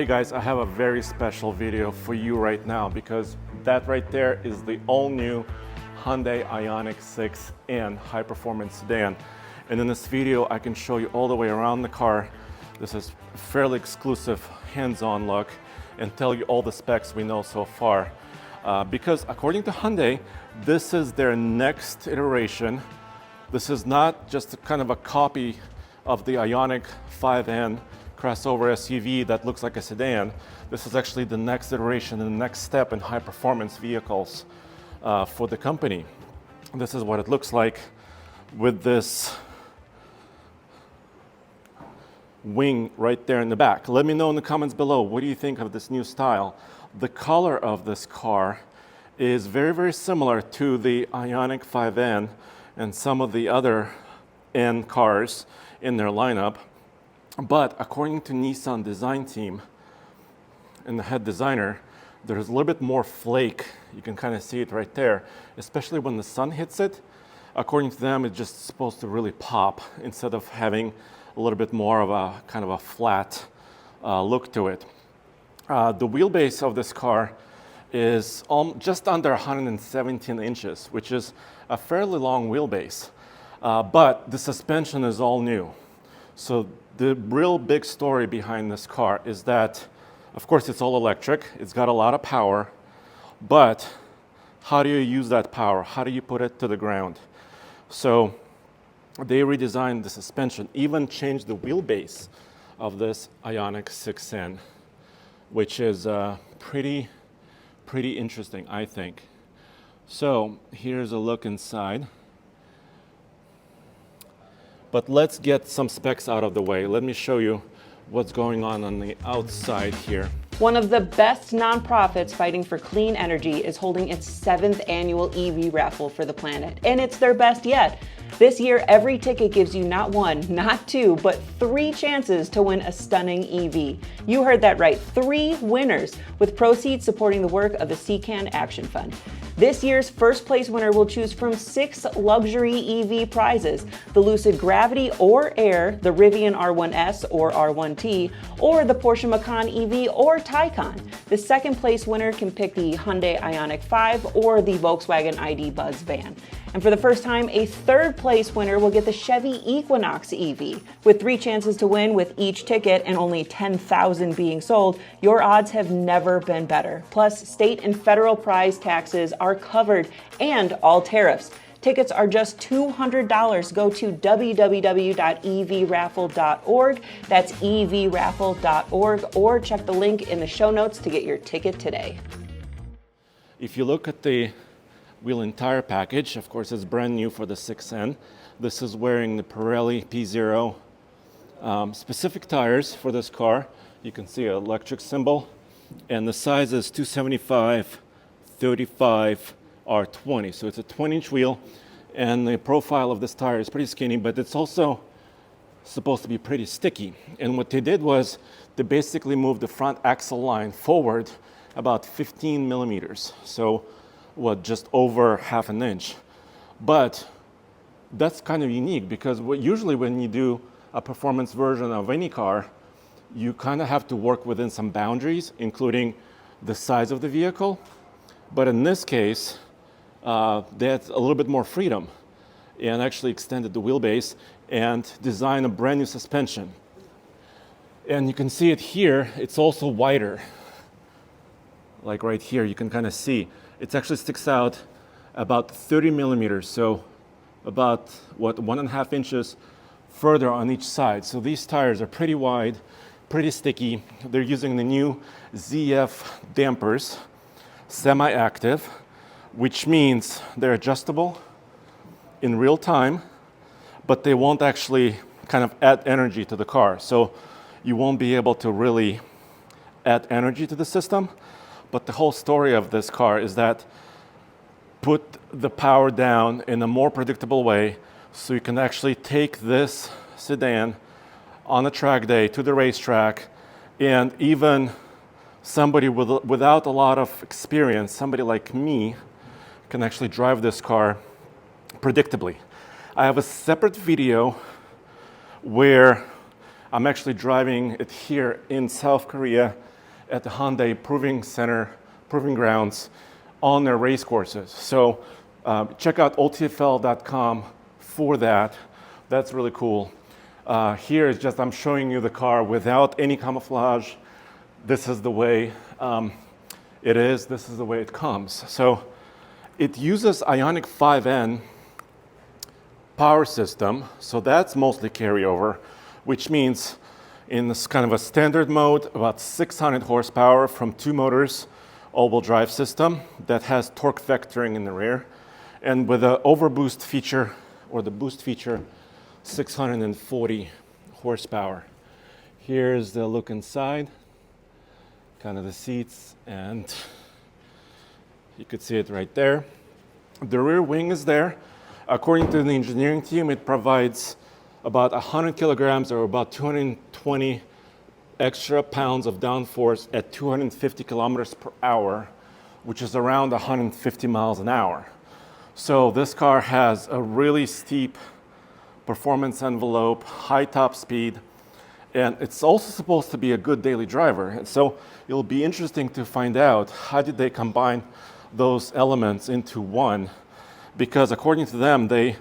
Hey guys, I have a very special video for you right now because that right there is the all-new Hyundai Ioniq 6N high-performance sedan. And in this video, I can show you all the way around the car. This is a fairly exclusive hands-on look and tell you all the specs we know so far. Because according to Hyundai, this is their next iteration. This is not just kind of a copy of the Ioniq 5N crossover SUV that looks like a sedan. This is actually the next iteration and the next step in high performance vehicles for the company. This is what it looks like with this wing right there in the back. Let me know in the comments below, what do you think of this new style? The color of this car is very, very similar to the Ioniq 5N and some of the other N cars in their lineup. But according to Nissan design team and the head designer, there's a little bit more flake. You can kind of see it right there, especially when the sun hits it. According to them, it's just supposed to really pop instead of having a little bit more of a kind of a flat look to it. The wheelbase of this car is just under 117 inches, which is a fairly long wheelbase. But the suspension is all new. So the real big story behind this car is that, of course, it's all electric. It's got a lot of power, but how do you use that power? How do you put it to the ground? So they redesigned the suspension, even changed the wheelbase of this Ioniq 6N, which is pretty interesting, I think. So here's a look inside. But let's get some specs out of the way. Let me show you what's going on the outside here. One of the best nonprofits fighting for clean energy is holding its 7th annual EV raffle for the planet, and it's their best yet. This year, every ticket gives you not one, not two, but 3 chances to win a stunning EV. You heard that right, 3 winners, with proceeds supporting the work of the CCAN Action Fund. This year's first place winner will choose from 6 luxury EV prizes: the Lucid Gravity or Air, the Rivian R1S or R1T, or the Porsche Macan EV or Taycan. The second place winner can pick the Hyundai Ioniq 5 or the Volkswagen ID Buzz van. And for the first time, a third place winner will get the Chevy Equinox EV. With 3 chances to win with each ticket and only 10,000 being sold, your odds have never been better. Plus, state and federal prize taxes are covered and all tariffs. Tickets are just $200. Go to www.evraffle.org. That's evraffle.org, or check the link in the show notes to get your ticket today. If you look at the wheel and tire package, of course, it's brand new for the 6N. This is wearing the Pirelli P0 specific tires for this car. You can see an electric symbol, and the size is 275/35 R20. So it's a 20-inch wheel, and the profile of this tire is pretty skinny, but it's also supposed to be pretty sticky. And what they did was they basically moved the front axle line forward about 15 millimeters. So just over half an inch. But that's kind of unique because usually when you do a performance version of any car, you kind of have to work within some boundaries, including the size of the vehicle. But in this case, they had a little bit more freedom and actually extended the wheelbase and designed a brand new suspension. And you can see it here, it's also wider. Like right here, you can kind of see. It actually sticks out about 30 millimeters, so about 1.5 inches further on each side. So these tires are pretty wide, pretty sticky. They're using the new ZF dampers, semi-active, which means they're adjustable in real time, but they won't actually kind of add energy to the car. So you won't be able to really add energy to the system. But the whole story of this car is that put the power down in a more predictable way so you can actually take this sedan on a track day to the racetrack, and even somebody without a lot of experience, somebody like me, can actually drive this car predictably. I have a separate video where I'm actually driving it here in South Korea at the Hyundai Proving Grounds on their race courses. So check out otfl.com for that. That's really cool. Here is just, I'm showing you the car without any camouflage. This is the way it is. This is the way it comes. So it uses Ioniq 5N power system. So that's mostly carryover, which means in this kind of a standard mode, about 600 horsepower from 2 motors, all-wheel drive system that has torque vectoring in the rear. And with the overboost feature, or the boost feature, 640 horsepower. Here's the look inside, kind of the seats, and you could see it right there. The rear wing is there. According to the engineering team, it provides about 100 kilograms or about 220 extra pounds of downforce at 250 kilometers per hour, which is around 150 miles an hour. So this car has a really steep performance envelope, high top speed, and it's also supposed to be a good daily driver. And so it'll be interesting to find out how did they combine those elements into one, because according to them, they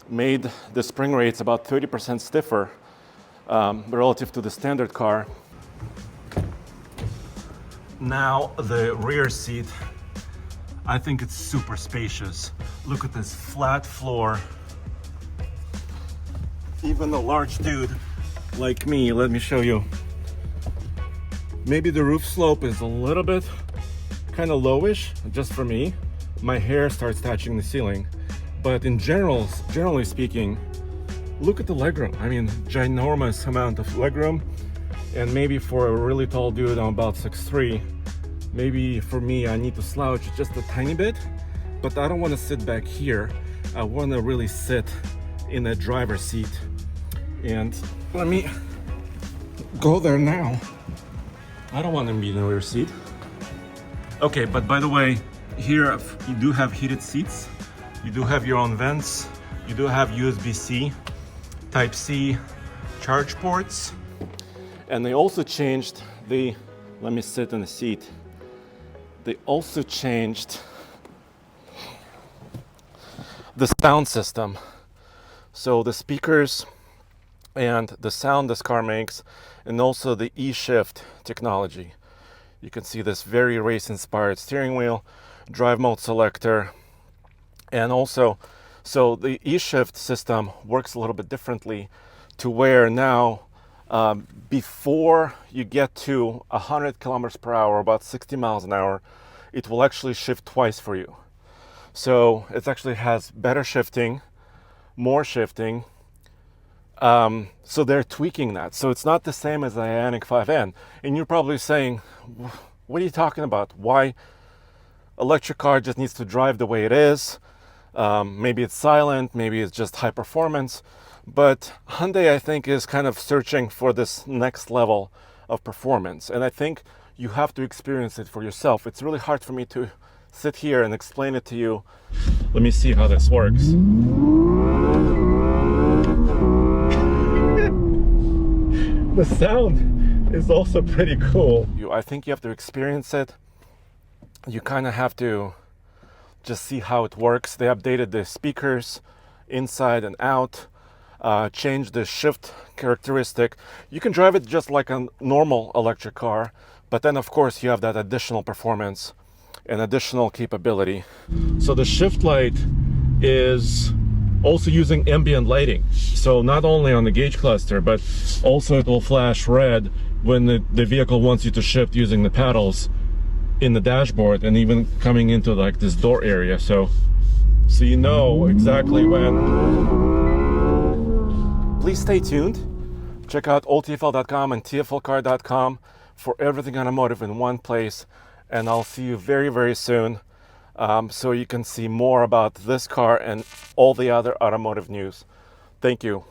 made the spring rates about 30% stiffer relative to the standard car. Now the rear seat, I think it's super spacious. Look at this flat floor. Even a large dude like me, let me show you. Maybe the roof slope is a little bit kind of lowish, just for me. My hair starts touching the ceiling. But in generally speaking, look at the legroom. I mean, ginormous amount of legroom. And maybe for a really tall dude, I'm about 6'3", maybe for me, I need to slouch just a tiny bit, but I don't want to sit back here. I want to really sit in the driver's seat. And let me go there now. I don't want to be in the rear seat. Okay, but by the way, here you do have heated seats. You do have your own vents. You do have USB-C, Type-C charge ports. And they also changed the, let me sit in the seat. They also changed the sound system. So the speakers and the sound this car makes, and also the E-Shift technology. You can see this very race-inspired steering wheel, drive mode selector, and also, so the E-Shift system works a little bit differently to where now, before you get to 100 kilometers per hour, about 60 miles an hour, it will actually shift twice for you. So it actually has better shifting, more shifting. So they're tweaking that. So it's not the same as the Ioniq 5N. And you're probably saying, what are you talking about? Why electric car just needs to drive the way it is? Maybe it's silent, maybe it's just high performance. But Hyundai, I think, is kind of searching for this next level of performance. And I think you have to experience it for yourself. It's really hard for me to sit here and explain it to you. Let me see how this works. The sound is also pretty cool. I think you have to experience it. You kind of have to just see how it works. They updated the speakers inside and out, changed the shift characteristic. You can drive it just like a normal electric car, but then of course you have that additional performance and additional capability. So the shift light is also using ambient lighting. So not only on the gauge cluster, but also it will flash red when the vehicle wants you to shift using the paddles in the dashboard, and even coming into like this door area. So you know exactly when. Please stay tuned. Check out otfl.com and tflcar.com for everything automotive in one place. And I'll see you very, very soon. So you can see more about this car and all the other automotive news. Thank you.